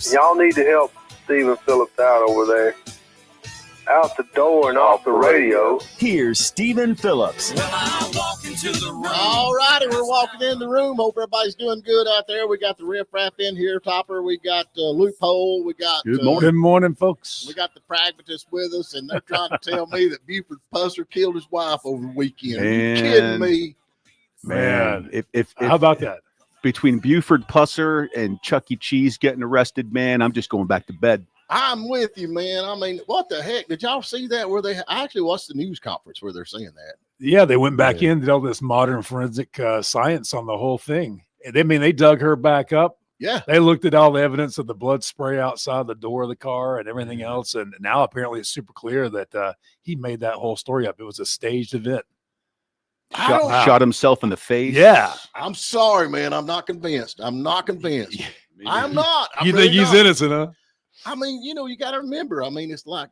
Phillips. Y'all need to help Stephen Phillips out over there. Out the door and off the radio. Here's Stephen Phillips. Well, I walk into the room. All righty, we're walking in the room. Hope everybody's doing good out there. We got the riff raff in here, Topper. We got Loophole. We got Good morning, folks. We got the Pragmatist with us, and they're trying to tell me that Buford Pusser killed his wife over the weekend. Are you kidding me? Man, if how about that? Between Buford, Pusser, and Chuck E. Cheese getting arrested, man, I'm just going back to bed. I'm with you, man. I mean, what the heck? Did y'all see that? I actually watched the news conference where they're saying that. Yeah, they went back in, did all this modern forensic science on the whole thing. They dug her back up. Yeah. They looked at all the evidence of the blood spray outside the door of the car and everything else. And now apparently it's super clear that he made that whole story up. It was a staged event. Shot himself in the face. Yeah. I'm sorry, man. I'm not convinced. I'm not. I'm not. You think he's innocent, huh? I mean, you got to remember. I mean, it's like,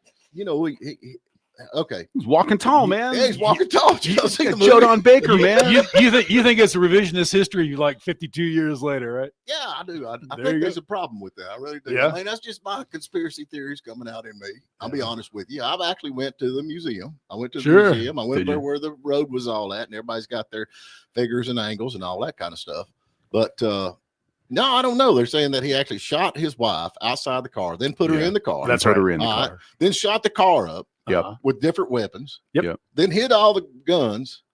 okay. He's walking tall, man. Yeah, he's walking tall. Joe Don Baker, man. You think it's a revisionist history like 52 years later, right? Yeah, I do. I think there's a problem with that. I really do. Yeah. I mean, that's just my conspiracy theories coming out in me. I'll be honest with you. I've actually went to the museum. I went to the museum. I went there where the road was all at, and everybody's got their figures and angles and all that kind of stuff. But no, I don't know. They're saying that he actually shot his wife outside the car, then put her in the car. That's right. Put her in the car. Right, then shot the car up with different weapons. Yep. Then hid all the guns.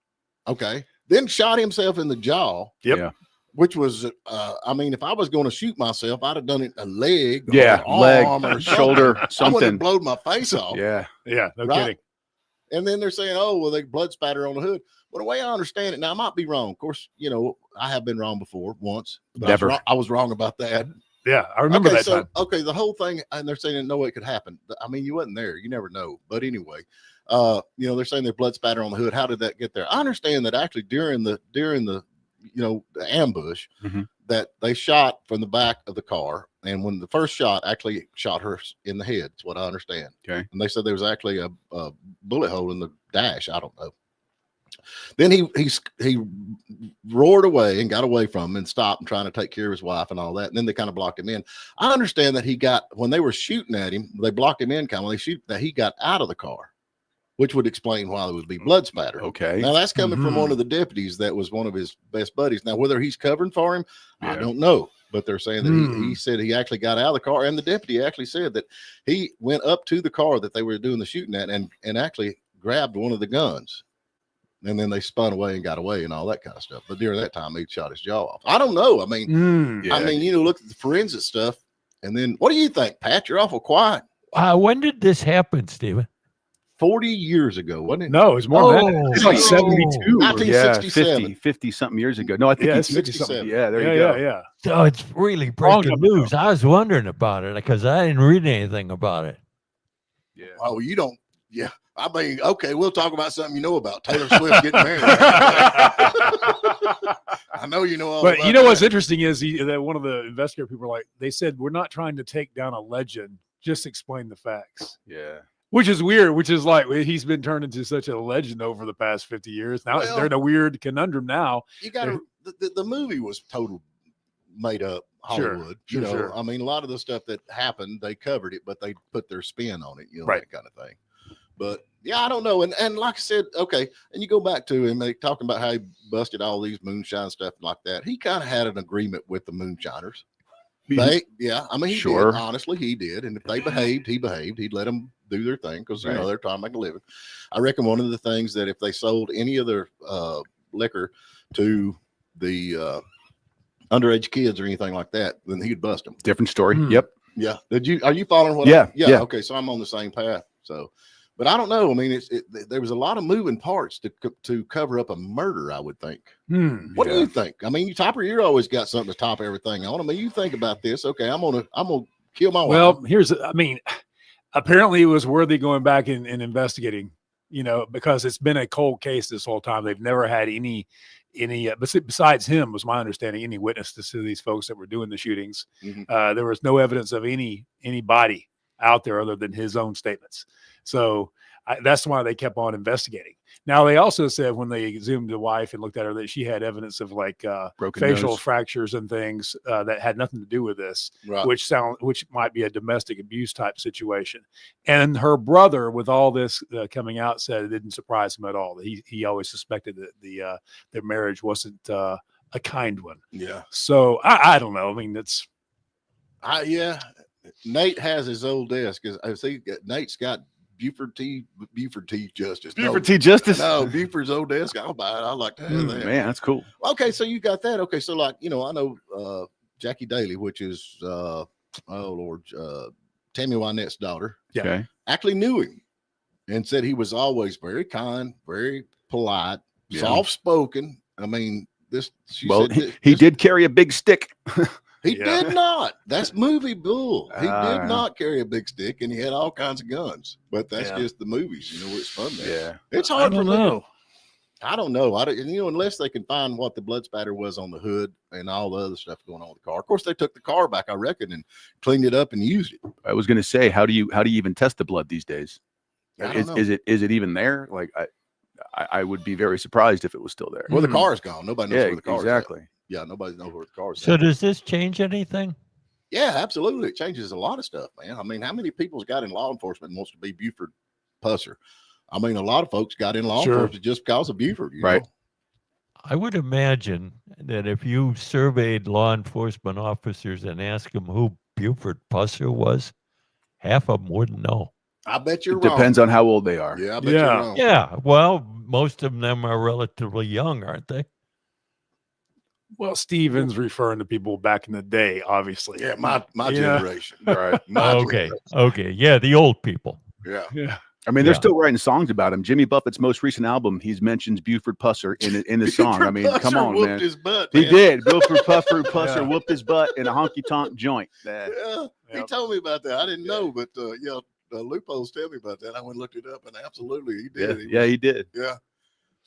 Okay. Then shot himself in the jaw. Yep. Yeah. Which was, I mean, if I was going to shoot myself, I'd have done it a leg, leg, arm, or shoulder, I something. would have blown my face off. Yeah. Yeah. No Right? kidding. And then they're saying, oh, well, they blood spatter on the hood. Well, the way I understand it, now I might be wrong. Of course, I have been wrong before once. But Never. I was wrong about that. Yeah. I remember that time. Okay, the whole thing, and they're saying no way it could happen. I mean, you wasn't there. You never know. But anyway, they're saying there's blood spatter on the hood. How did that get there? I understand that actually during the ambush, that they shot from the back of the car. And when the first shot actually shot her in the head, that's what I understand. Okay. And they said there was actually a bullet hole in the dash. I don't know. Then he roared away and got away from him and stopped and trying to take care of his wife and all that. And then they kind of blocked him in. I understand that when they were shooting at him, they blocked him in when they shoot that he got out of the car, which would explain why there would be blood spatter. Okay. Now that's coming from one of the deputies that was one of his best buddies. Now, whether he's covering for him, I don't know. But they're saying that he said he actually got out of the car, and the deputy actually said that he went up to the car that they were doing the shooting at and actually grabbed one of the guns. And then they spun away and got away and all that kind of stuff. But during that time, he shot his jaw off. I don't know. I mean, look at the forensic stuff. And then what do you think, Pat? You're awful quiet. When did this happen, Stephen? 40 years ago, wasn't it? No, it was more than that. It's like 72. 1967. 50 something years ago. No, I think it's 50 67. something. Yeah, there you go. Yeah. So it's really breaking news. I was wondering about it because I didn't read anything about it. Yeah. Oh, you don't. Yeah. I mean, okay, we'll talk about something you know about. Taylor Swift getting married. I know you know all about But what's interesting is that one of the investigator people they said, we're not trying to take down a legend, just explain the facts. Yeah. Which is weird, which is like he's been turned into such a legend over the past 50 years. Now they're in a weird conundrum now. You got the movie was total made up Hollywood. Sure. I mean, a lot of the stuff that happened, they covered it, but they put their spin on it, that kind of thing. But yeah, I don't know. And like I said, okay, and you go back to him, they talking about how he busted all these moonshine stuff like that. He kind of had an agreement with the moonshiners. He did. Honestly, he did. And if they behaved, he behaved. He'd let them do their thing because they're trying to make a living. I reckon one of the things that if they sold any of their liquor to the underage kids or anything like that, then he'd bust them. Different story. Yep. Yeah. Are you following what? Yeah. Okay, so I'm on the same path. So. But I don't know. I mean, there was a lot of moving parts to cover up a murder, I would think. What do you think? I mean, you always got something to top everything on. I mean, you think about this. Okay, I'm gonna kill my wife. Well, apparently it was worthy going back and investigating, because it's been a cold case this whole time. They've never had any besides him, was my understanding, any witnesses to these folks that were doing the shootings. There was no evidence of any body out there other than his own statements. So That's why they kept on investigating. Now, they also said when they zoomed the wife and looked at her that she had evidence of like Broken facial nose. fractures and things that had nothing to do with this, Right. which might be a domestic abuse type situation. And her brother, with all this coming out, said it didn't surprise him at all. He always suspected that their marriage wasn't a kind one. Yeah. So I don't know. I mean, it's yeah. Nate has his old desk. I see Nate's got Buford T. Justice. Buford T. Justice. No, Buford's old desk. I'll buy it. I like to have that. Man, that's cool. Okay, so you got that. Okay, so like I know Jackie Daly, which is Tammy Wynette's daughter. Yeah. Okay. Actually knew him and said he was always very kind, very polite, soft spoken. I mean, he did carry a big stick. He did not. That's movie bull. He did not carry a big stick, and he had all kinds of guns. But that's just the movies. It's fun. There. It's hard for me. I don't know. Unless they can find what the blood spatter was on the hood and all the other stuff going on with the car. Of course, they took the car back, I reckon, and cleaned it up and used it. I was going to say, how do you even test the blood these days? Is it even there? Like I would be very surprised if it was still there. Well, the car is gone. Nobody knows where the car is. Exactly. Yeah, nobody knows where the car is. So does this change anything? Yeah, absolutely. It changes a lot of stuff, man. I mean, how many people's got in law enforcement and wants to be Buford Pusser? I mean, a lot of folks got in law enforcement just because of Buford, right? know? I would imagine that if you surveyed law enforcement officers and asked them who Buford Pusser was, half of them wouldn't know. I bet you're wrong. Depends on how old they are. Yeah, I bet you're wrong. Yeah, well, most of them are relatively young, aren't they? Well, Steven's referring to people back in the day, obviously. Yeah, my generation. Right. Okay. Yeah, the old people. Yeah. I mean, they're still writing songs about him. Jimmy Buffett's most recent album, he's mentions Buford Pusser in the song. I mean, come on, man. His butt, he did. Buford Pusser whooped his butt in a honky tonk joint. He told me about that. I didn't know, but the loopholes tell me about that. I went and looked it up, and absolutely, he did. He did. Yeah.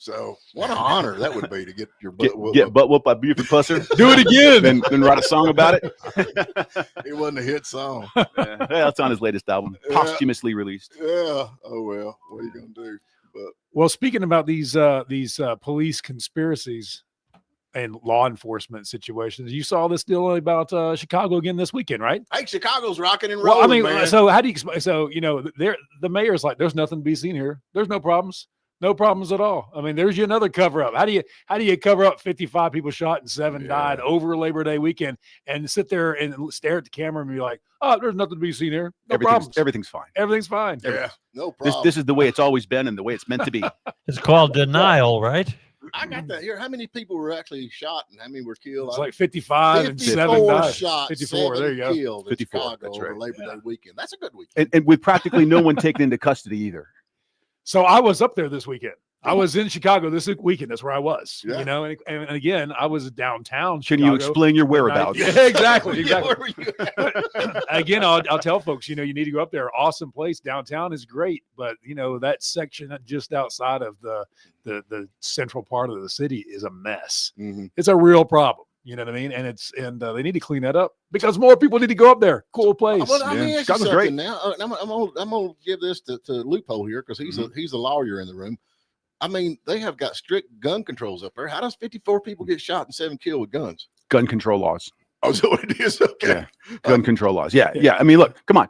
So what an honor that would be to get your butt whooped. Get butt whooped by Buford Pusser. Do it again. Then write a song about it. It wasn't a hit song. Yeah, that's on his latest album, posthumously released. Yeah. Oh well, what are you gonna do? Well, speaking about these police conspiracies and law enforcement situations, you saw this deal about Chicago again this weekend, right? Hey, Chicago's rocking and rolling. Well, I mean, man. so how do you explain? So the mayor's like, "There's nothing to be seen here. There's no problems." No problems at all. I mean, there's you another cover up. How do you cover up 55 people shot and 7 died over Labor Day weekend and sit there and stare at the camera and be like, "Oh, there's nothing to be seen here. No problems. Everything's fine. Everything's fine." Yeah, no problem. This is the way it's always been and the way it's meant to be. It's called denial, right? I got that here. How many people were actually shot and how many were killed? It's like 55 and 7 died. Shot, 54. There you go. Killed 54. Chicago That's over right. Labor Day weekend. That's a good weekend. And with practically no one taken into custody either. So I was up there this weekend. I was in Chicago this weekend. That's where I was. Yeah. and again, I was downtown Can Chicago. you explain your whereabouts? Yeah, exactly. Where were you at? Again, I'll tell folks, you need to go up there. Awesome place. Downtown is great, but that section just outside of the central part of the city is a mess. Mm-hmm. It's a real problem. You know what I mean? And they need to clean that up because more people need to go up there. Cool place. Well, I mean, Chicago's great. Now. I'm gonna give this to Loophole here because he's a lawyer in the room. I mean, they have got strict gun controls up there. How does 54 people get shot and 7 killed with guns? Gun control laws. Oh, so it is okay. Yeah. Gun control laws. Yeah. I mean, look, come on.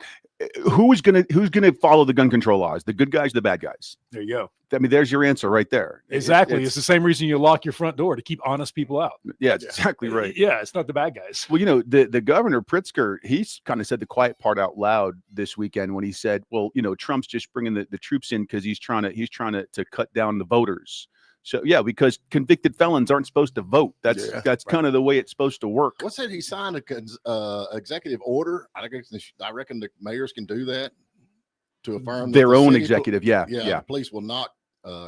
Who's gonna follow the gun control laws? The good guys, the bad guys. There you go. I mean, there's your answer right there. Exactly. It's the same reason you lock your front door to keep honest people out. Yeah, that's exactly right. Yeah, it's not the bad guys. Well, the governor Pritzker, he's kind of said the quiet part out loud this weekend when he said, well, Trump's just bringing the troops in because he's trying to cut down the voters. So yeah, because convicted felons aren't supposed to vote. That's kind of the way it's supposed to work. What's that? He signed a executive order. I reckon the mayors can do that to affirm their own executive. Yeah. The police will not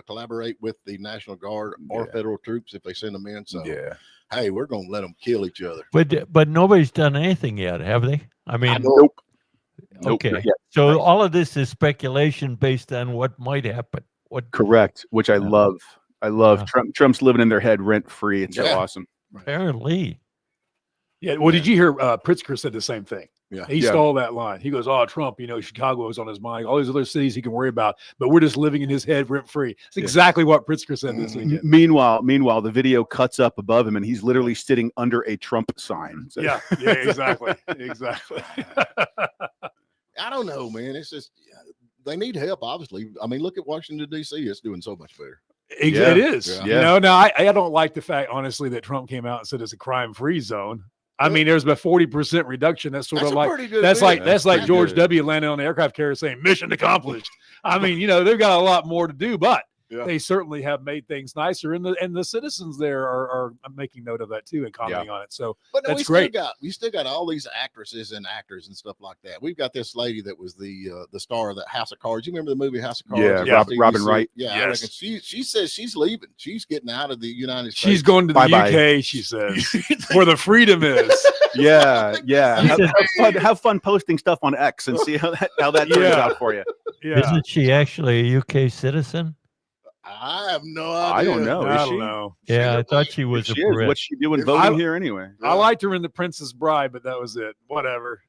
collaborate with the National Guard or federal troops if they send them in. So hey, we're gonna let them kill each other. But nobody's done anything yet, have they? I mean, nope. Okay. Not yet. So all of this is speculation based on what might happen. Correct, which I love. I love Trump's living in their head rent free. It's so awesome. Apparently. Yeah. Well, did you hear Pritzker said the same thing? Yeah. He stole that line. He goes, "Oh, Trump, Chicago is on his mind. All these other cities he can worry about, but we're just living in his head rent free." It's exactly what Pritzker said this weekend. Meanwhile, the video cuts up above him, and he's literally sitting under a Trump sign. So. Yeah, exactly. I don't know, man. It's just they need help. Obviously, I mean, look at Washington D.C. It's doing so much better. It is. Yeah. Now I don't like the fact, honestly, that Trump came out and said it's a crime-free zone. I mean, there's a 40% reduction. That's sort of like that's like George W. landing on the aircraft carrier saying mission accomplished. I mean, they've got a lot more to do, but they certainly have made things nicer, and the citizens there are making note of that too and commenting on it. So that's great. We still got all these actresses and actors and stuff like that. We've got this lady that was the star of the House of Cards. You remember the movie House of Cards? Yeah, Robin Wright. Yeah, I reckon she says she's leaving. She's getting out of the United States. She's going to the UK. She says where the freedom is. Yeah. Have fun posting stuff on X and see how that turns out for you. Yeah. Isn't she actually a UK citizen? I have no idea. I don't know. I don't know. Yeah, I thought she was a Brit. What's she doing voting here anyway? I liked her in The Princess Bride, but that was it. Whatever.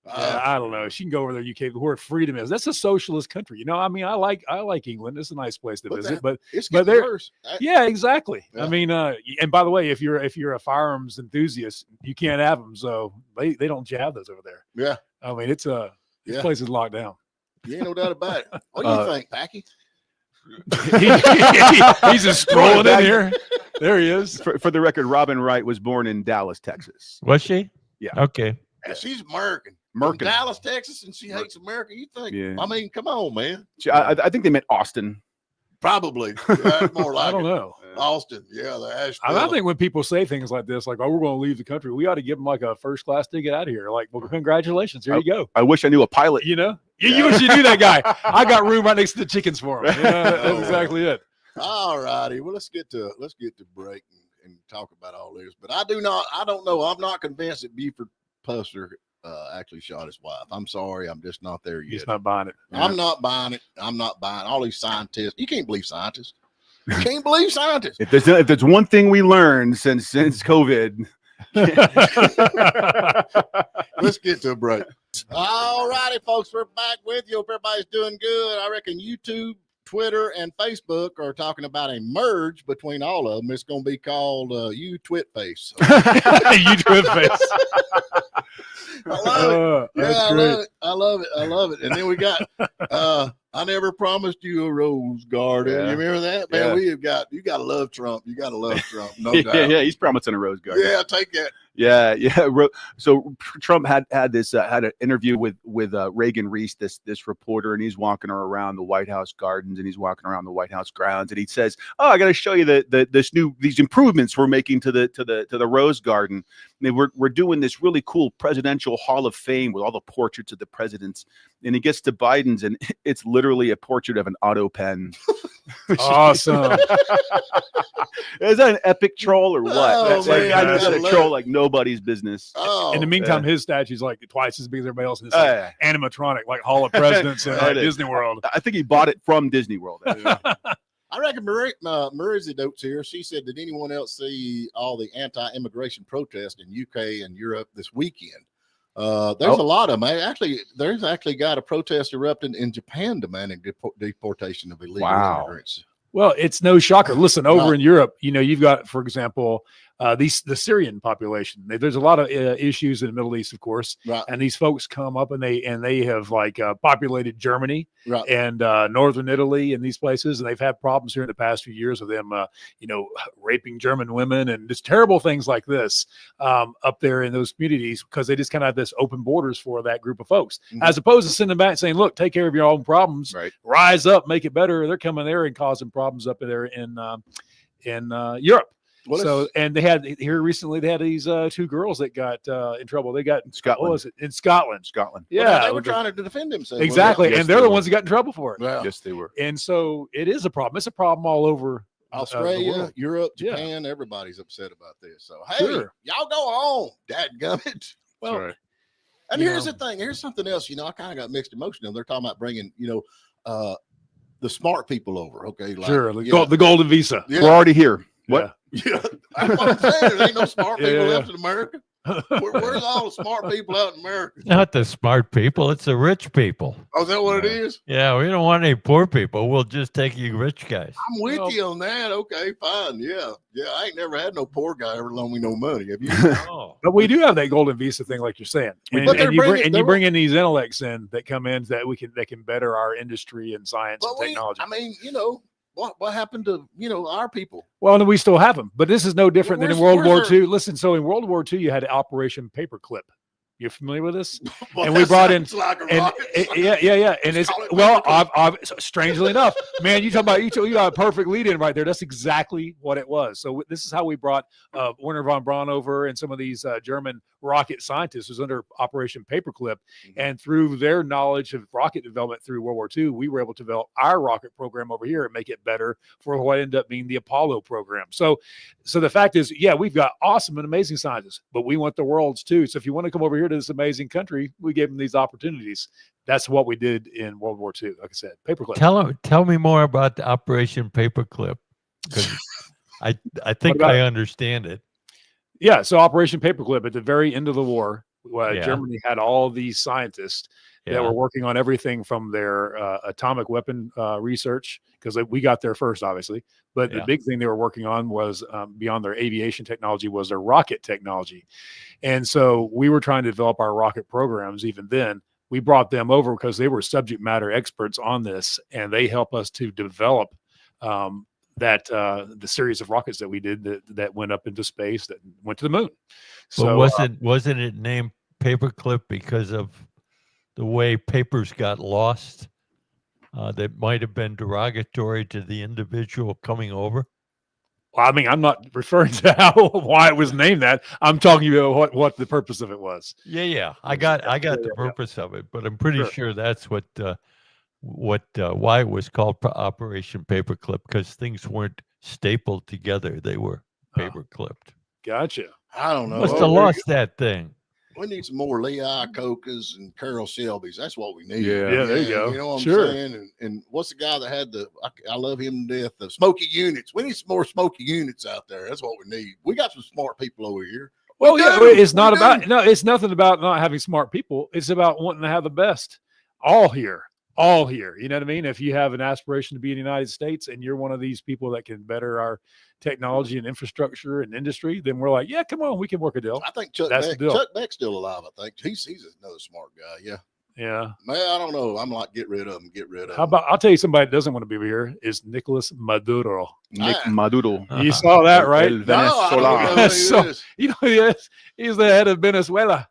I don't know. She can go over there, UK, where freedom is. That's a socialist country. I mean, I like England. It's a nice place to visit, but it's getting worse. Yeah, exactly. Yeah. I mean, and by the way, if you're a firearms enthusiast, you can't have them, so they don't have those over there. Yeah. I mean, this place is locked down. You ain't no doubt about it. What do you think, Packy? He's just strolling in here. There he is. For the record, Robin Wright was born in Dallas, Texas. Was she? Yeah. Okay. Yeah, she's American. From Dallas, Texas, and she hates America. You think? Yeah. I mean, come on, man. I think they meant Austin. Probably. That's more like I don't know. Austin. Yeah. I think when people say things like this, like, "Oh, we're going to leave the country," we ought to give them like a first-class ticket out of here. Like, well, congratulations. Here you go. I wish I knew a pilot. You wish you knew that guy. I got room right next to the chickens for him. That's exactly it. All righty. Well, let's get to break and talk about all this. But I don't know. I'm not convinced that Buford Pusser actually shot his wife. I'm sorry. I'm just not there yet. He's not buying it. I'm not buying it. I'm not buying all these scientists. You can't believe scientists. You can't believe scientists. If there's one thing we learned since COVID. Let's get to a break. All righty, folks. We're back with you. Hope everybody's doing good. I reckon YouTube, Twitter, and Facebook are talking about a merge between all of them. It's going to be called You Twit Face. You Twit Face. I love it. I love it. And then we got I never promised you a rose garden. Yeah. You remember that? Man, you got to love Trump. You got to love Trump. No doubt. Yeah, he's promising a rose garden. Yeah, take that. Yeah. So Trump had an interview with Reagan Reese, this reporter, and he's walking her around the White House gardens and he's walking around the White House grounds, and he says, "Oh, I got to show you these improvements we're making to the rose garden. And we're doing this really cool presidential Hall of Fame with all the portraits of the presidents." And he gets to Biden's, and it's literally a portrait of an auto pen. Awesome. Is that an epic troll or what? That's a troll like nobody's business. Oh, in the meantime, his statue's like twice as big as everybody else. And it's like animatronic, like Hall of Presidents and Disney World. I think he bought it from Disney World. I reckon Marie's notes here. She said, "Did anyone else see all the anti-immigration protests in UK and Europe this weekend?" There's a lot of them. There's actually got a protest erupting in Japan demanding deportation of illegal immigrants. Well, it's no shocker. Listen, over in Europe, you've got, for example, the Syrian population. There's a lot of issues in the Middle East, of course, and these folks come up and they have populated Germany and northern Italy and these places, and they've had problems here in the past few years with them, raping German women and just terrible things like this up there in those communities, because they just kind of have this open borders for that group of folks, as opposed to sending them back and saying, "Look, take care of your own problems, rise up, make it better." They're coming there and causing problems up there in Europe. And they had here recently, they had these two girls that got in trouble. They got in Scotland. What was it? In Scotland. Yeah. Well, they were trying to defend themselves. Exactly. And they're the ones that got in trouble for it. Yeah. Yes, they were. And so it is a problem. It's a problem all over Australia, Europe, Japan. Everybody's upset about this. So, hey, y'all go on, dadgummit. Well, right. And here's the thing. Here's something else. I kind of got mixed emotions. They're talking about bringing, the smart people over. Okay. The golden visa. Yeah. We're already here. What? Yeah. That's what I'm saying. There ain't no smart people left in America. Where's all the smart people out in America? Not the smart people. It's the rich people. Oh, is that what it is? Yeah, we don't want any poor people. We'll just take you rich guys. I'm with you on that. Okay, fine. Yeah. I ain't never had no poor guy ever loan me no money. Have you? Oh. But we do have that golden visa thing, like you're saying, and, But they're and you bringing- they're- bring in these intellects in that come in that can better our industry and science and technology. What happened to our people? Well, and we still have them, but this is no different than in Where's- World War where's II. Listen, so in World War II, you had Operation Paperclip. You familiar with this? Well, And we that brought in, sounds like a and rocket. yeah, and it's Call it well, paperclip. strangely enough, man, you got a perfect lead in right there. That's exactly what it was. So this is how we brought Werner von Braun over, and some of these German rocket scientists was under Operation Paperclip, and through their knowledge of rocket development through World War II, we were able to develop our rocket program over here and make it better for what ended up being the Apollo program. So the fact is, yeah, we've got awesome and amazing scientists, but we want the world's too. So if you want to come over here to this amazing country, we gave them these opportunities. That's what we did in World War II. Like I said, paperclip. Tell me more about the Operation Paperclip, because I think I understand it. Yeah, so Operation Paperclip at the very end of the war, Yeah. Germany had all these scientists that were working on everything from their atomic weapon research, because we got there first, obviously. But the big thing they were working on was beyond their aviation technology was their rocket technology. And so we were trying to develop our rocket programs even then. We brought them over because they were subject matter experts on this, and they help us to develop the series of rockets that we did that went up into space, that went to the moon. So wasn't it named Paperclip because of the way papers got lost? That might have been derogatory to the individual coming over. Well, I mean, I'm not referring to why it was named that. I'm talking about what the purpose of it was. Yeah. I got the purpose of it, but I'm pretty sure that's what why it was called Operation Paperclip, because things weren't stapled together; they were paper clipped. Gotcha. I don't know. Must have lost that thing. We need some more Lee Iacocca's and Carol Shelby's. That's what we need. Yeah, there you go. You know what Sure. I'm saying? And what's the guy that had I love him to death, the Smoky Units. We need some more Smoky Units out there. That's what we need. We got some smart people over here. Well, yeah, it's not about, it's nothing about not having smart people. It's about wanting to have the best all here. You know what I mean? If you have an aspiration to be in the United States and you're one of these people that can better our technology and infrastructure and industry, then we're like, yeah, come on, we can work a deal. I think Chuck Beck's still alive. I think he's another smart guy. Yeah. Yeah. Man, I don't know. I'm like, get rid of him. How about, I'll tell you somebody that doesn't want to be over here is Nicolas Maduro. Maduro. You saw that, right? No, I don't know who he is. You know who he is? He's the head of Venezuela.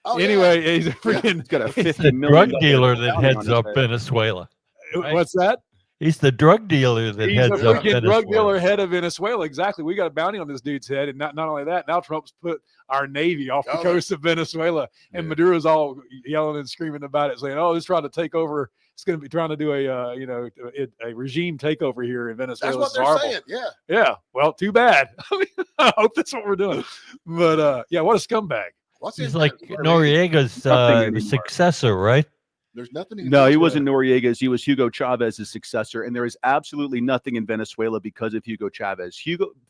Oh, anyway, he's a freaking He's got a He's $50 the million drug dealer that bounty on heads his up head. Venezuela. What's that? He's the drug dealer that He's heads a up freaking Venezuela. drug dealer head of Venezuela. Exactly. We got a bounty on this dude's head. And not only that, now Trump's put our Navy off the coast of Venezuela. And Maduro's all yelling and screaming about it, saying, oh, it's trying to take over. It's going to be trying to do a regime takeover here in Venezuela. That's what they're saying. Yeah. Yeah. Well, too bad. I hope that's what we're doing. But yeah, what a scumbag. He's like Noriega's successor, right? There's nothing. No, he wasn't Noriega's. He was Hugo Chavez's successor, and there is absolutely nothing in Venezuela because of Hugo Chavez.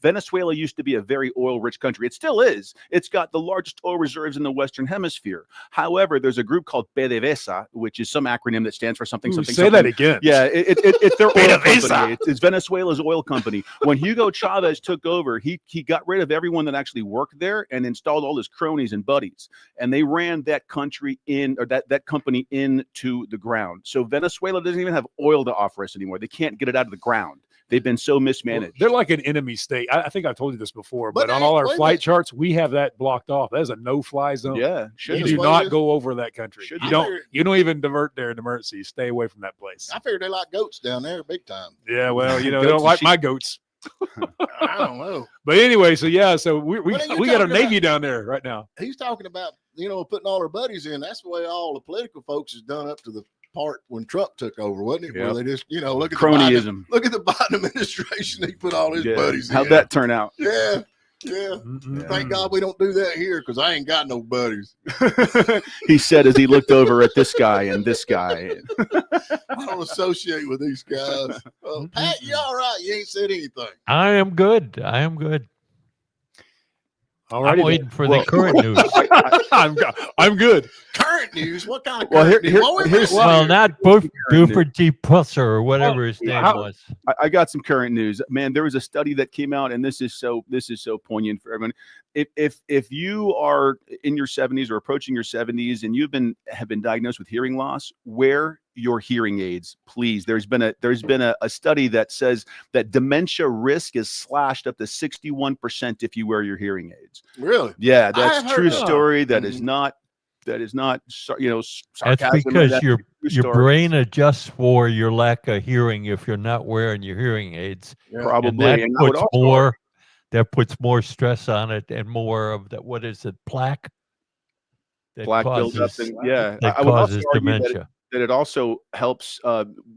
Venezuela used to be a very oil-rich country. It still is. It's got the largest oil reserves in the Western Hemisphere. However, there's a group called PDVSA, which is some acronym that stands for something. Say that again. Yeah, it's their oil company. It's Venezuela's oil company. When Hugo Chavez took over, he got rid of everyone that actually worked there and installed all his cronies and buddies, and they ran that country that company into the ground. So Venezuela doesn't even have oil to offer us anymore. They can't get it out of the ground. They've been so mismanaged. They're like an enemy state. I think I've told you this before, but on all our flight charts, we have that blocked off. That is a no-fly zone. Yeah, you do not go over that country. You don't even divert there in emergency. Stay away from that place. I figured they like goats down there big time. Yeah, well, they don't like my goats. I don't know. But anyway, so we got a Navy down there right now. He's talking about, putting all our buddies in. That's the way all the political folks has done up to the part when Trump took over, wasn't it? Where they just, look at cronyism. Look at the Biden administration. He put all his buddies in. How'd that turn out? Yeah. Thank God we don't do that here, because I ain't got no buddies. He said as he looked over at this guy and this guy. I don't associate with these guys. Pat, you all right? You ain't said anything. I am good. All I'm right. waiting for the current news. I'm good. Current news? What kind of Well, current news? here's Well, not Buford T. Pusser or whatever Well, his name how- was. I got some current news, man. There was a study that came out, and this is so poignant for everyone. If you are in your 70s or approaching your 70s and have been diagnosed with hearing loss, wear your hearing aids, please. There's been a study that says that dementia risk is slashed up to 61% if you wear your hearing aids. Really? Yeah, I that's have heard true that. story. That Mhm. is not sarcasm. That's because That's your true story. brain adjusts for your lack of hearing if you're not wearing your hearing aids, and Probably, that and I would puts also more stress on it and more of that. What is it? Plaque that plaque buildup, causes and yeah, that I would also causes argue dementia. that it also helps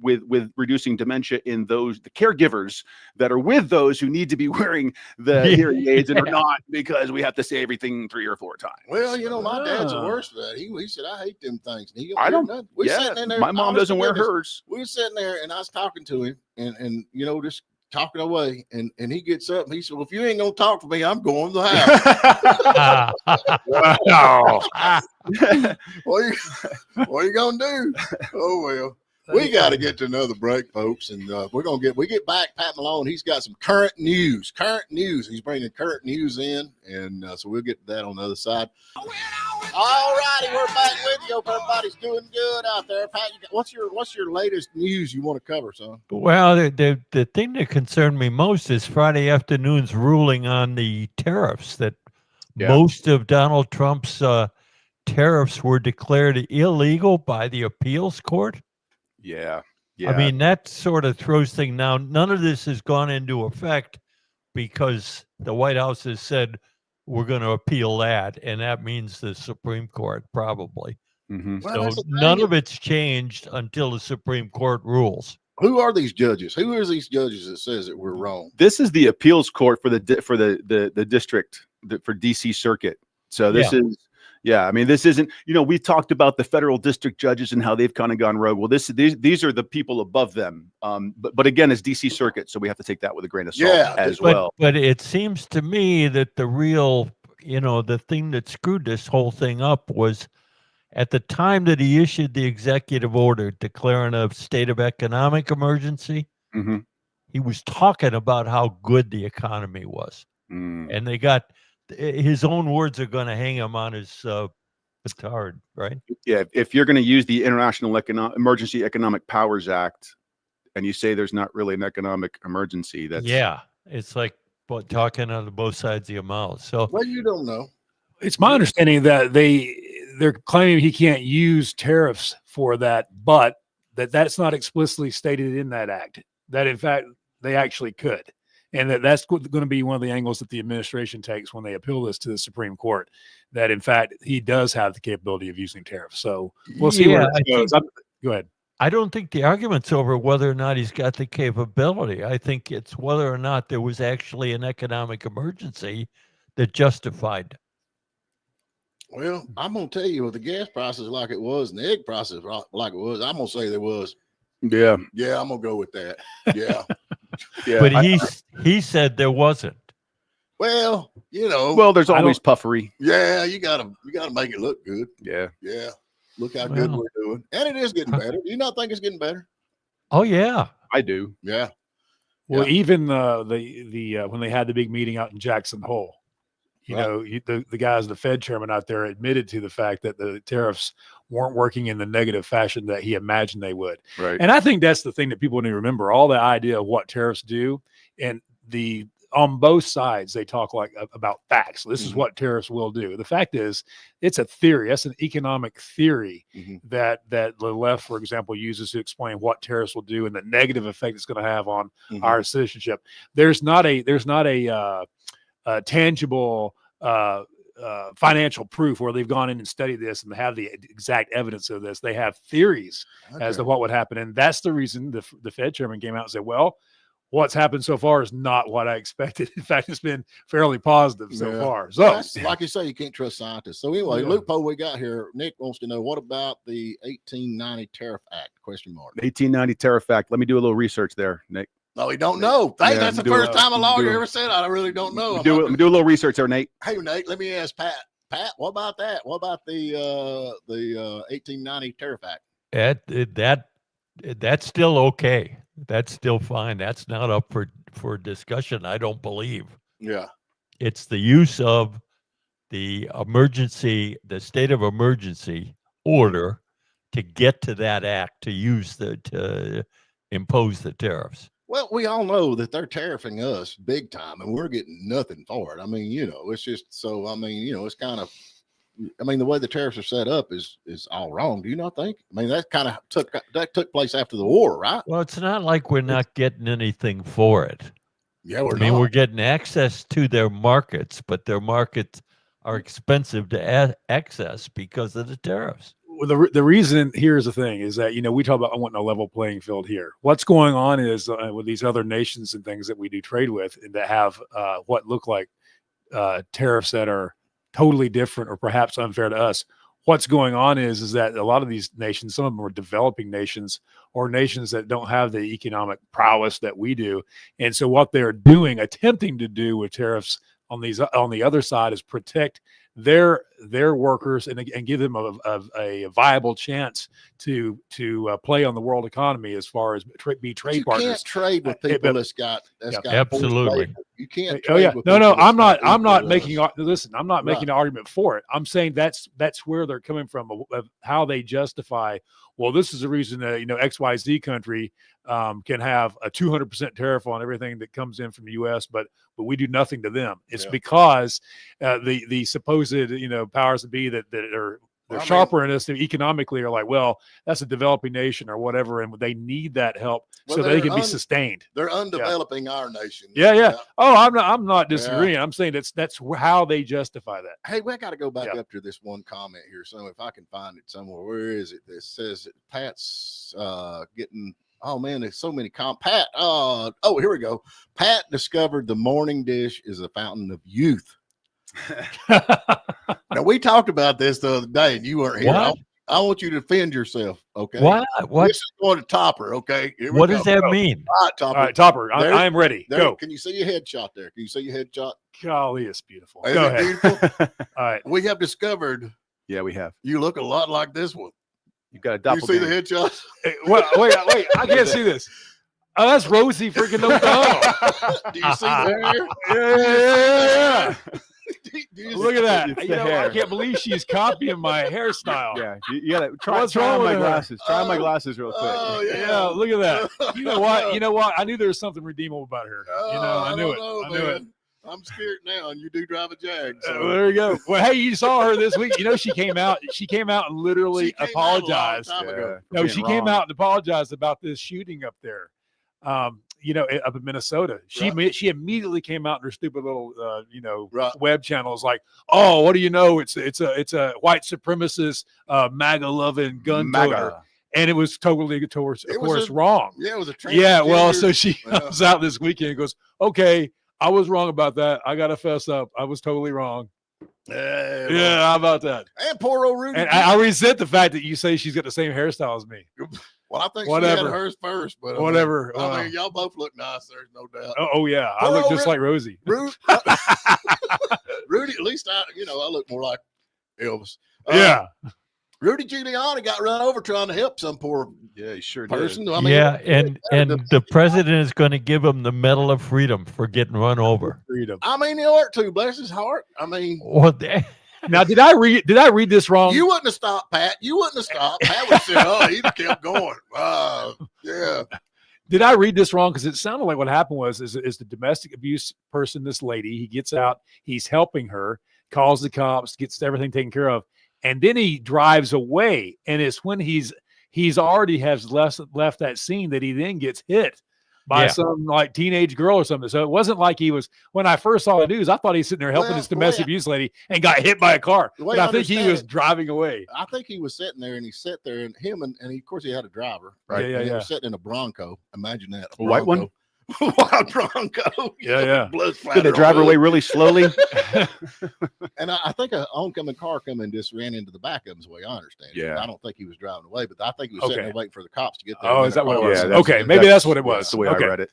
with reducing dementia in the caregivers that are with those who need to be wearing the hearing aids and are not, because we have to say everything 3 or 4 times. Well, my dad's the worst for that. He said, I hate them things. And he I don't. nothing. We're Yeah, sitting in there. my mom honest doesn't to wear goodness, hers. We were sitting there and I was talking to him and just talking away. And he gets up and he said, well, if you ain't going to talk to me, I'm going to the house. Wow. What are you going to do? Oh, well. We got to get to another break, folks, and we get back. Pat Malone, he's got some current news. He's bringing current news in, and so we'll get to that on the other side. All righty, we're back with you. Hope everybody's doing good out there. Pat, what's your latest news you want to cover, son? Well, the thing that concerned me most is Friday afternoon's ruling on the tariffs. That most of Donald Trump's tariffs were declared illegal by the appeals court. Yeah. I mean, that sort of throws things. Now, none of this has gone into effect because the White House has said we're going to appeal that, and that means the Supreme Court probably. Mm-hmm. Well, So none of it's changed until the Supreme Court rules. Who are these judges? Who are these judges that says that we're wrong? This is the appeals court for the district for DC Circuit. So this is. Yeah, I mean, this isn't, we talked about the federal district judges and how they've kind of gone rogue. Well, these are the people above them. But again, it's DC Circuit, so we have to take that with a grain of salt as well. But it seems to me that the real, the thing that screwed this whole thing up was at the time that he issued the executive order declaring a state of economic emergency, he was talking about how good the economy was. And they got his own words are going to hang him on his petard, right? Yeah, if you're going to use the International Emergency Economic Powers Act, and you say there's not really an economic emergency, that's it's like talking on both sides of your mouth. So, well, you don't know. It's my understanding that they're claiming he can't use tariffs for that, but that's not explicitly stated in that act. That in fact they actually could. And that's going to be one of the angles that the administration takes when they appeal this to the Supreme Court, that in fact he does have the capability of using tariffs. So we'll see where it goes. Go ahead. I don't think the argument's over whether or not he's got the capability. I think it's whether or not there was actually an economic emergency that justified. Well, I'm going to tell you, with the gas prices like it was and the egg prices like it was, I'm going to say there was. Yeah, I'm going to go with that. Yeah. Yeah, but he said there wasn't. Well, there's always puffery. Yeah, you gotta make it look good. Yeah. Look how good we're doing, and it is getting better. Do you not think it's getting better? Oh yeah, I do. Yeah. Well, even the when they had the big meeting out in Jackson Hole, the guys, the Fed chairman out there admitted to the fact that the tariffs weren't working in the negative fashion that he imagined they would. Right. And I think that's the thing that people need to remember, all the idea of what tariffs do, and on both sides, they talk about facts. This is what tariffs will do. The fact is, it's a theory. That's an economic theory that the left, for example, uses to explain what tariffs will do and the negative effect it's going to have on our citizenship. There's not a tangible financial proof where they've gone in and studied this and have the exact evidence of this. They have theories as to what would happen. And that's the reason the Fed chairman came out and said, well, what's happened so far is not what I expected. In fact, it's been fairly positive so far. So, like you say, you can't trust scientists. So anyway, loophole we got here. Nick wants to know, what about the 1890 Tariff Act? Question mark. 1890 Tariff Act. Let me do a little research there, Nick. No, he don't know. Hey, Yeah, that's the do first it. time a lawyer Do it. ever said I really don't know. Do a little research there, Nate. Hey, Nate, let me ask Pat. Pat, what about that? What about the 1890 Tariff Act? That's still okay. That's still fine. That's not up for discussion, I don't believe. Yeah. It's the use of the state of emergency order to get to that act to impose the tariffs. Well, we all know that they're tariffing us big time, and we're getting nothing for it. I mean, it's just so. I mean, it's kind of. I mean, the way the tariffs are set up is all wrong. Do you not think? I mean, that kind of took place after the war, right? Well, it's not like we're not getting anything for it. Yeah, we're getting access to their markets, but their markets are expensive to access because of the tariffs. Well, the reason here's the thing is that we talk about wanting a level playing field here. What's going on is with these other nations and things that we do trade with and that have what look like tariffs that are totally different or perhaps unfair to us. What's going on is that a lot of these nations, some of them are developing nations or nations that don't have the economic prowess that we do, and so what they're attempting to do with tariffs on the other side is protect their workers and give them a viable chance to play on the world economy as far as be trade partners. You can't trade with people that's got absolutely. You can't. Oh yeah, no. I'm not making. Listen, I'm not making an argument for it. I'm saying that's where they're coming from of how they justify. Well, this is the reason that XYZ country can have a 200% tariff on everything that comes in from the U.S., but we do nothing to them. It's because the supposed powers that be that are sharper in us economically are like, well, that's a developing nation or whatever, and they need that help so they can be sustained. They're undeveloping our nation. Yeah. Oh, I'm not disagreeing. Yeah. I'm saying that's how they justify that. Hey, we got to go back up to this one comment here. So if I can find it somewhere, where is it? That says that Pat's getting. Oh man, there's so many Pat. Here we go. Pat discovered the morning dish is a fountain of youth. Now we talked about this the other day, and you weren't here. I want you to defend yourself, okay? What? This is going to Topper, okay? What does that mean? All right, Topper. I am ready. Go. Can you see your headshot there? Can you see your headshot? Golly, it's beautiful. Go ahead. Beautiful? All right. We have discovered. Yeah, we have. You look a lot like this one. You've got a doppelganger. You see the headshot? Hey, wait. I can't see this. Oh, that's Rosie freaking O'Donnell. Do you see the hair? Yeah. Look at that. I can't believe she's copying my hairstyle. Yeah, you gotta try. What's try wrong on with my her? glasses. Try on my glasses real quick. Oh Yeah, look at that. You know what? I knew there was something redeemable about her. I knew it. I'm scared now, and you do drive a Jag. So. There you go. Well, hey, you saw her this week. She came out. She came out and literally apologized. No, she came out and apologized about this shooting up there. Up in Minnesota. She immediately came out in her stupid little web channels like, oh, what do you know? It's a white supremacist MAGA loving gun toter. And it was totally, of course, wrong. Yeah, it was a well, so she comes out this weekend and goes, okay, I was wrong about that. I got to fess up. I was totally wrong. Yeah, how about that? And poor old Rudy. And I resent the fact that you say she's got the same hairstyle as me. Well, I think she had hers first, but whatever. I mean, y'all both look nice. There's no doubt. Oh yeah, I look just like Rosie. Rudy, at least I look more like Elvis. Yeah. Rudy Giuliani got run over trying to help some poor he sure person. did. I mean, and the president is going to give him the Medal of Freedom for getting run over. Freedom. I mean, he ought to, bless his heart. I mean, now did I read this wrong? You wouldn't have stopped, Pat. You wouldn't have stopped. Pat would have said, he'd have kept going. Yeah. Did I read this wrong? Because it sounded like what happened is the domestic abuse person, this lady, he gets out, he's helping her, calls the cops, gets everything taken care of. And then he drives away, and it's when he's already has left that scene that he then gets hit by some like teenage girl or something. So it wasn't like he was. When I first saw the news, I thought he's sitting there helping this domestic abuse lady and got hit by a car. But I think he was driving away. I think he was sitting there, and he sat there, and of course he had a driver, right? Yeah. He was sitting in a Bronco. Imagine that, a white one. Wild Bronco. Yeah. Did the driver away really slowly? And I think an oncoming car just ran into the back of him, is the way I understand it. Yeah. I don't think he was driving away, but I think he was sitting there waiting for the cops to get there. Oh, is that what it was? Yeah, maybe that's what it was. That's the way I read it.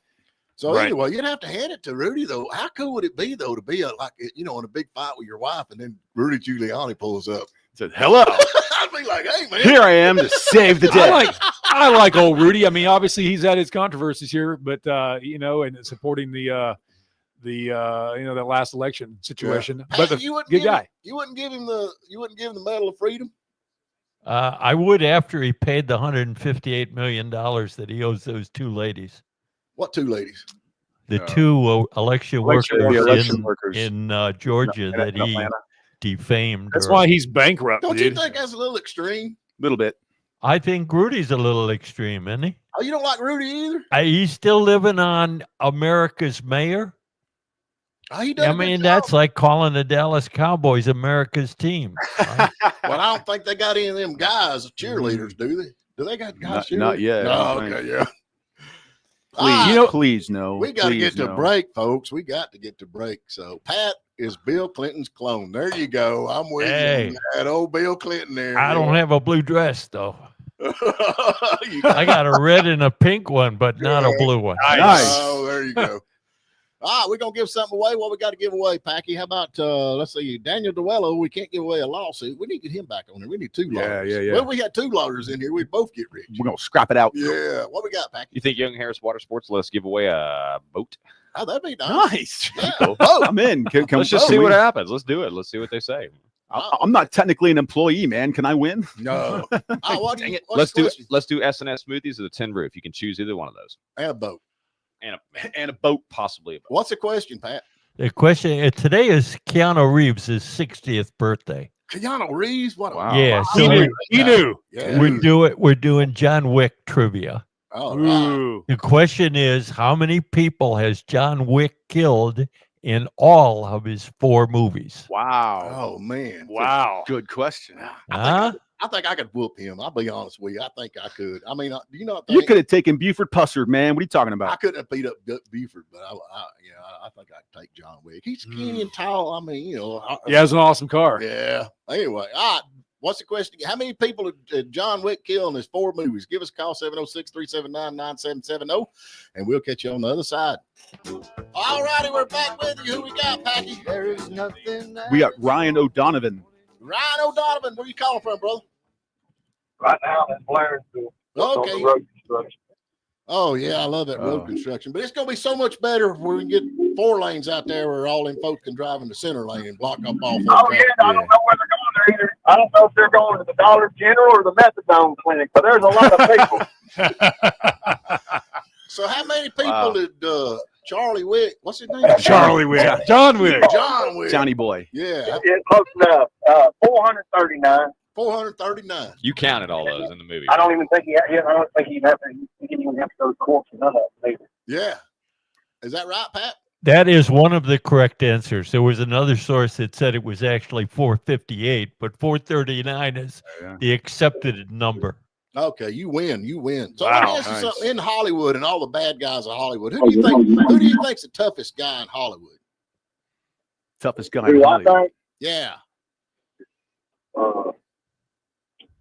So Right. anyway, you'd have to hand it to Rudy, though. How cool would it be, though, to be in a big fight with your wife, and then Rudy Giuliani pulls up? Said, hello. I'd be like, hey, man. Here I am to save the day. I like old Rudy. I mean, obviously he's had his controversies here, but and supporting the the last election situation. Yeah. But Hey, good guy. You wouldn't give him the Medal of Freedom? I would after he paid the $158 million that he owes those two ladies. What two ladies? The two election workers workers. in Georgia that he defamed. That's why he's bankrupt. Don't dude. you think that's a little extreme? A little bit. I think Rudy's a little extreme, isn't he? Oh, you don't like Rudy either? He's still living on America's mayor. Oh, he does. I mean, that's like calling the Dallas Cowboys America's team. Right? Well, I don't think they got any of them guys cheerleaders, do they? Do they got guys? Not yet. No, okay, yeah. Please, please no. We got to get to no. break, folks. We got to get to break. So Pat is Bill Clinton's clone. There you go. I'm with you. That old Bill Clinton there. I don't have a blue dress though. I I got a red and a pink one, but not a blue one. Nice. Oh, there you go. All right, we're going to give something away. What we got to give away, Packy? How about, let's see, Daniel DeWello. We can't give away a lawsuit. We need to get him back on there. We need two lawyers. Yeah. Well, we had two lawyers in here. We'd both get rich. We're going to scrap it out. Yeah. What we got, Packy? You think Young Harris Water Sports let us give away a boat? Oh, that'd be nice. Nice. Yeah. I'm in. Let's just see what happens. Let's do it. Let's see what they say. I'm not technically an employee, man. Can I win? No. Oh, Dang it. what's the question? Let's do S&S smoothies or the tin roof. You can choose either one of those. And a boat. And a boat, possibly a boat. What's the question, Pat? The question today is Keanu Reeves' 60th birthday. Keanu Reeves? What? Wow. Yeah, He so knew. He knew. Yeah. we're doing John Wick trivia. All right. Ooh. The question is, how many people has John Wick killed in all of his 4 movies? Wow. Oh, man. Wow. Good question. Huh? I think I could whoop him. I'll be honest with you. I think I could. I mean, do you not You think could have taken Buford Pusser, man. What are you talking I about? couldn't have beat up Buford, but I think I'd take John Wick. He's skinny and tall. I mean, He has an awesome car. Yeah. Anyway, all right. What's the question? How many people did John Wick kill in his 4 movies? Give us a call, 706-379-9770, and we'll catch you on the other side. All righty, we're back with you. Who we got, Packy? There is nothing. We got Ryan O'Donovan. Ryan O'Donovan. Where you calling from, brother? Right now in Blairsville. Okay. On the road construction. Oh, yeah, I love that road construction. But it's going to be so much better if we can get 4 lanes out there where all them folks can drive in the center lane and block up all 4 Oh, yeah, I don't know where they're going there either. I don't know if they're going to the Dollar General or the methadone clinic, but there's a lot of people. So how many people did Charlie Wick, what's his name? Charlie Wick. John Wick. John Wick. Johnny Boy. Yeah, Yeah, close enough. 439. 439. You counted all those in the movie. I don't even think he didn't even have to go to court for none of them either. Yeah. Is that right, Pat? That is one of the correct answers. There was another source that said it was actually 458, but 439 is the accepted number. Okay, you win. You win. So Wow, let me ask you nice. something. In Hollywood and all the bad guys of Hollywood, who do you think's the toughest guy in Hollywood? Toughest guy. Who in I Hollywood. think? Yeah.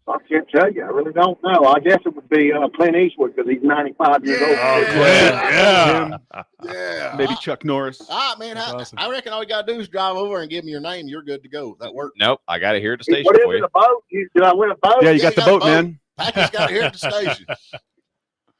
I can't tell you. I really don't know. I guess it would be Clint Eastwood because he's 95 years old. Yeah. Yeah. Maybe Chuck Norris. All right, man. That's awesome. I reckon all you got to do is drive over and give me your name. You're good to go. That worked. Nope. I got it here at the station What is for it, you. a boat? Did I win a boat? Yeah, you got the boat, man. Packy's got it here at the station.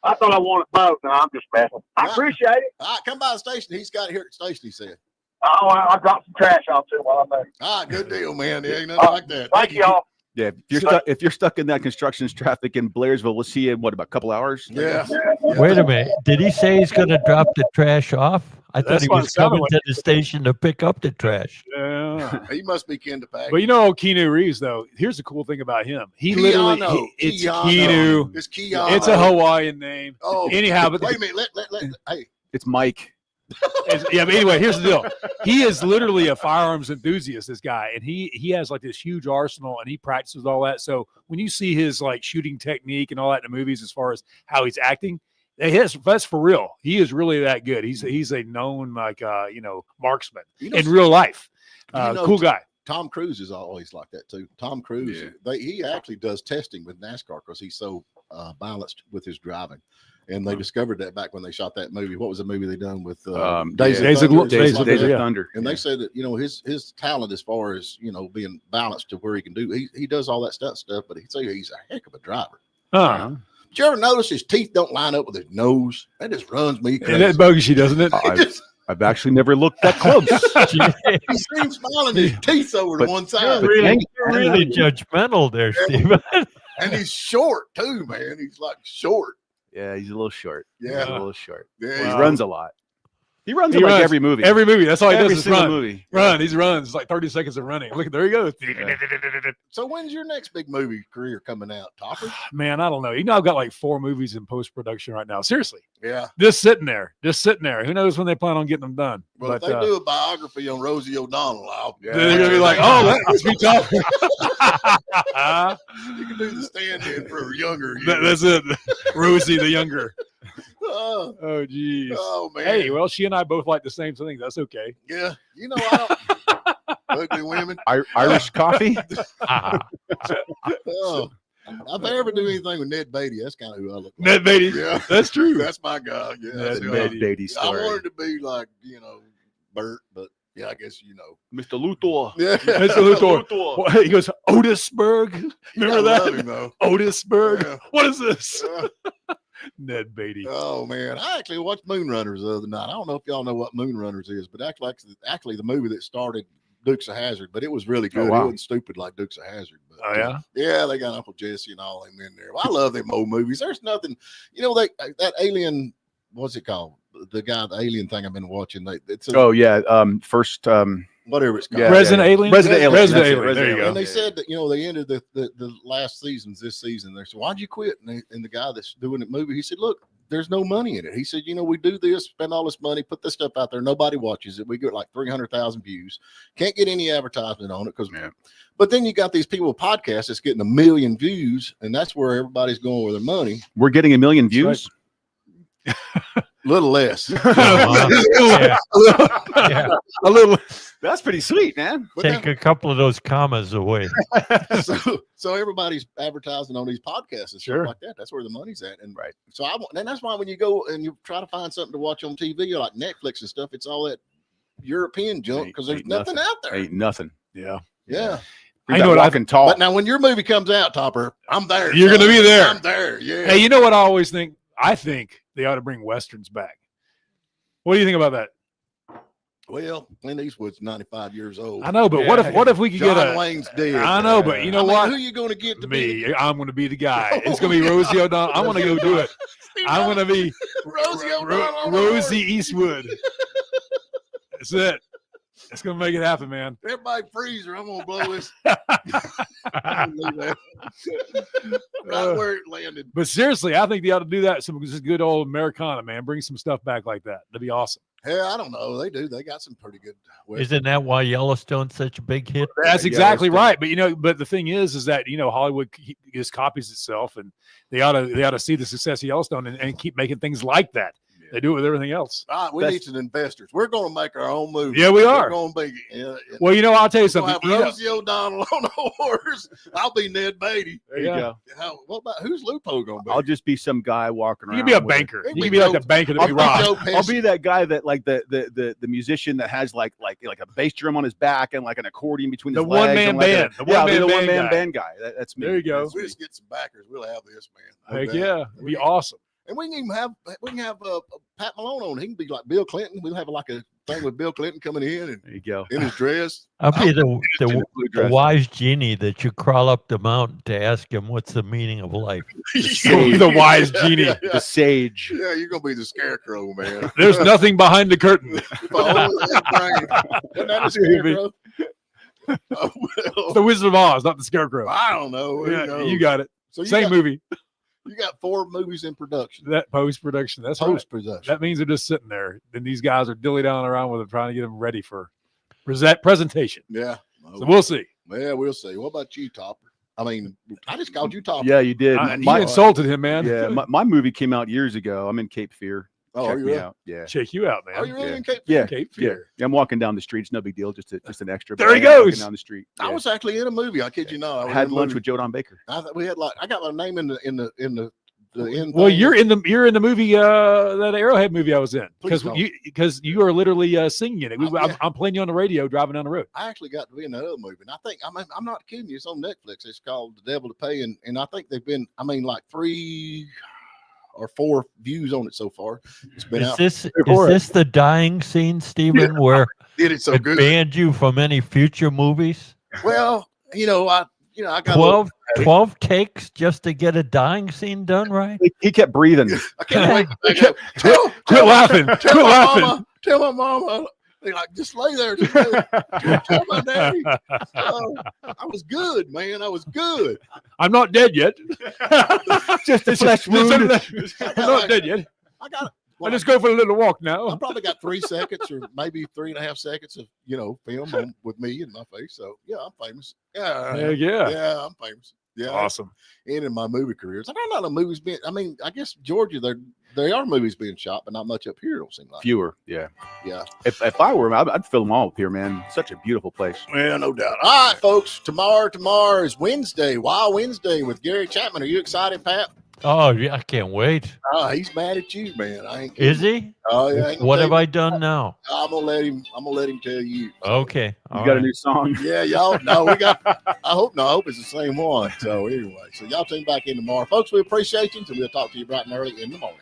I thought I won a boat. No, I'm just messing. I appreciate it. All right, come by the station. He's got it here at the station, he said. Oh, I dropped some trash off too while I'm there. All right, good deal, man. There ain't nothing like that. Thank y'all. Yeah, if you're stuck in that construction traffic in Blairsville, we'll see you in about a couple hours. Yeah. Wait a minute. Did he say he's going to drop the trash off? I thought That's he what was it sounded coming like. to the station to pick up the trash. Yeah. He must be kin to Packy. But you know, Keanu Reeves, though, here's the cool thing about him. He literally, it's Keanu. It's Keanu. It's a Hawaiian name. Oh, Anyhow, but wait a minute. Hey, It's Mike. yeah, but anyway, here's the deal. He is literally a firearms enthusiast, this guy, and he has like this huge arsenal and he practices all that. So when you see his like shooting technique and all that in the movies, as far as how he's acting, that's for real. He is really that good. He's a known like marksman in real life. Cool guy. Tom Cruise is always like that too. Tom Cruise, he actually does testing with NASCAR because he's so balanced with his driving. And they discovered that back when they shot that movie. What was the movie they done with Days of Thunder? And they said that, his talent as far as, being balanced to where he can do, he does all that stuff, but he'd say he's a heck of a driver. Huh. Did you ever notice his teeth don't line up with his nose? That just runs me crazy. And that bugs you, doesn't it? I've actually never looked that close. You see him smiling his teeth over to one side. You're really judgmental there, Steve. And he's short too, man. He's like short. Yeah, he's a little short. Yeah. He's a little short. Yeah, He runs a lot. He runs in like every movie. Every movie. That's all he does is single run. movie. Run. He runs. It's like 30 seconds of running. Look, there he goes. So when's your next big movie career coming out, Topper? Man, I don't know. I've got like 4 movies in post-production right now. Seriously. Yeah. Just sitting there. Who knows when they plan on getting them done? Well, if they do a biography on Rosie O'Donnell, they're going to be like, oh, that must be Topper. You can do the stand-in for younger. That's it. Rosie the younger. Oh, geez. Oh, man. Hey, well, she and I both like the same thing. That's okay. Yeah. I don't. Ugly women. Irish coffee. Oh. If I ever do anything with Ned Beatty, that's kind of who I look like. Ned Beatty. Yeah. That's true. That's my guy. Yeah. Ned Beatty story. I wanted to be like, Bert, but yeah, I guess Mr. Luthor. Yeah. Mr. Luthor. Well, he goes, Otisburg. Remember that? Love him, though. Otisburg. Yeah. What is this? Yeah. Ned Beatty. Oh man, I actually watched Moonrunners the other night. I don't know if y'all know what Moonrunners is, but actually the movie that started Dukes of Hazzard, but it was really good. Oh, wow. It wasn't stupid like Dukes of Hazzard. But, Oh yeah, yeah, they got Uncle Jesse and all them in there. Well, I love them old movies. There's nothing, that Alien. What's it called? The Alien thing I've been watching. First. Whatever it's called. Yeah, Resident Alien. Resident Alien. Resident That's it, Alien. Resident There you Alien. go. And they said that they ended the last seasons this season. They said, "Why'd you quit?" And the guy that's doing the movie, he said, "Look, there's no money in it." He said, "We do this, spend all this money, put this stuff out there. Nobody watches it. We get like 300,000 views. Can't get any advertisement on it because." Yeah. But then you got these people with podcasts that's getting 1 million views, and that's where everybody's going with their money. We're getting 1 million views. A little less. Yeah. A little. That's pretty sweet, man. But Take a couple of those commas away. so everybody's advertising on these podcasts and Sure. stuff like that. That's where the money's at. And right. So and that's why when you go and you try to find something to watch on TV, you're like Netflix and stuff. It's all that European junk because there's nothing out there. Ain't nothing. Yeah. Yeah. I know what walking tall. But now when your movie comes out, Topper, I'm there. You're going to be there. I'm there. Yeah. Hey, you know what I always think? I think they ought to bring Westerns back. What do you think about that? Well, Clint Eastwood's 95 years old. I know, but what if we could John get a Wayne's dead. I know, but you know what? Who you going to get to Me. be? I'm going to be the guy. It's going to be Rosie O'Donnell. I'm going to go do it. I'm going to be Rosie O'Donnell. Rosie Eastwood. That's it. It's going to make it happen, man. Everybody freeze or I'm going to blow this. Right where it landed. But seriously, I think they ought to do that. Some just good old Americana, man. Bring some stuff back like that. That'd be awesome. Yeah, I don't know. They do. They got some pretty good. Isn't that why Yellowstone's such a big hit? That's exactly right. But but the thing is that Hollywood just copies itself, and they ought to see the success of Yellowstone and keep making things like that. They do it with everything else. We need some investors. We're going to make our own movie. Yeah, we are. We're going to be. Well, I'll tell you We'll something. have Rosie O'Donnell on a horse. I'll be Ned Beatty. There you go. What about who's Lupo going to be? I'll just be some guy walking around. You can be a banker. You can be like the banker that we robbed. I'll be that guy that like the musician that has like a bass drum on his back and like an accordion between his legs. One-man band. The one-man band guy. That's me. There you go. We just get some backers. We'll have this, man. Heck yeah. It'd be awesome. And we can have Pat Malone on. He can be like Bill Clinton. We'll have like a thing with Bill Clinton coming in and there you go in his dress. I'll be the wise genie that you crawl up the mountain to ask him what's the meaning of life. The wise genie, the sage. Yeah, you're gonna be the scarecrow, man. There's nothing behind the curtain. Isn't that a scarecrow? It's the Wizard of Oz, not the Scarecrow. I don't know. Yeah, you got it. So Same movie. You got 4 movies in production. That post-production. That's post-production. Right. That means they're just sitting there. And these guys are dilly-dallying around with them, trying to get them ready for presentation. Yeah. So we'll see. Yeah, we'll see. What about you, Topper? I mean, I just called you Topper. Yeah, you did. You insulted him, man. Yeah, my movie came out years ago. I'm in Cape Fear. Oh, Check are you me really? out. Yeah. Check you out, man. Are you really in Cape Fear? Yeah. Cape Fear. Yeah. I'm walking down the street. It's no big deal. Just an extra. There he goes. Down the street. I was actually in a movie. I kid you not. I had lunch with Joe Don Baker. I got my name in the Well, you're in the movie that Arrowhead movie I was in Please because you are literally singing it. Yeah. I'm playing you on the radio driving down the road. I actually got to be in that other movie, and I think I'm not kidding you. It's on Netflix. It's called The Devil to Pay, and I think they've been like 3 or 4 views on it so far. It's been out. Is this the dying scene, Stephen, where Did it so it good? banned you from any future movies? Well, I got 12 takes just to get a dying scene done right? He kept breathing. I can't wait. Tell Quit laughing. Quit laughing. Tell my mama. They like, just lay there. Just lay there. Tell my daddy. Oh, I was good, man. I was good. I'm not dead yet. Just a flesh wound. I'm not dead yet. I just go for a little walk now. I probably got 3 seconds or maybe 3.5 seconds of film with me in my face. So yeah, I'm famous. Yeah, I'm famous. Yeah, Awesome. And in my movie careers, I don't know the movies being. I mean, I guess Georgia, there are movies being shot, but not much up here. It don't seem like Fewer. Yeah. Yeah. If I were, I'd film them all up here, man. Such a beautiful place. Well, no doubt. All right, folks. Tomorrow is Wednesday. Wild Wednesday with Gary Chapman. Are you excited, Pat? Oh, yeah, I can't wait. Oh, he's mad at you, man. I ain't kidding. Is he? Oh yeah. What have I done now? I'm gonna let him tell you. Okay. You got a new song? Yeah, y'all. No, we got. I hope it's the same one. So anyway, y'all tune back in tomorrow, folks. We appreciate you. Until we'll talk to you bright and early in the morning.